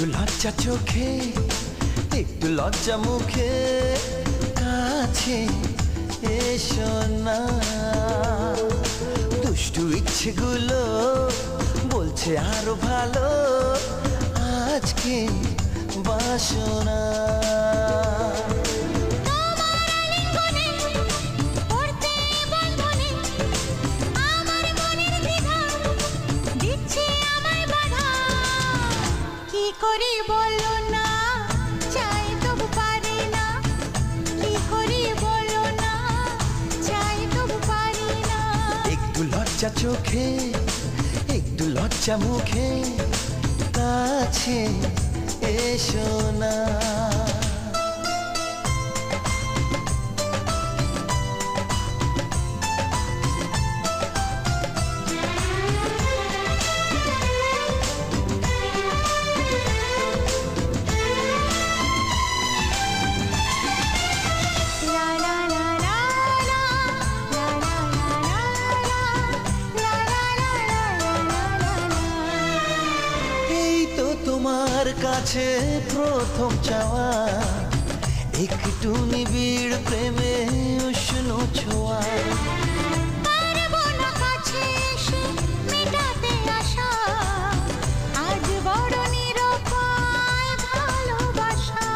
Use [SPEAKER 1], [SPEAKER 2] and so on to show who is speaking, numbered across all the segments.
[SPEAKER 1] একটু লজ্জা চোখে, একটু লজ্জা মুখে, কাছে এসো না। দুষ্টু ইচ্ছেগুলো বলছে আরো ভালো, আজকে বাসনা।
[SPEAKER 2] করি বলো না, চাই তবু পারি না। কি করি বলো না, চাই তবু পারি না।
[SPEAKER 1] একটু লজ্জা চোখে, একটু লজ্জা মুখে, কাছে এসো না। তোমার কাছে প্রথম চাওয়া, একটু নিবিড় প্রেমে উষ্ণ ছোঁয়া।
[SPEAKER 2] পারবো না কাছে এসে মেটাতে আশা, আজ বড় নিরুপায় ভালোবাসা।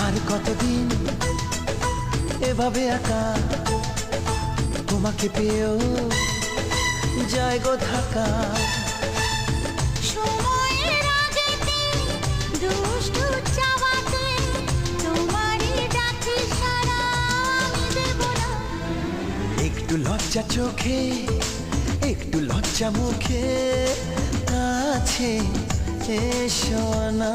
[SPEAKER 1] আর কতদিন এভাবে একা তোমাকে পেয়েও যায় গো থাকা। একটু লজ্জা চোখে, একটু লজ্জা মুখে, কাছে এসো না।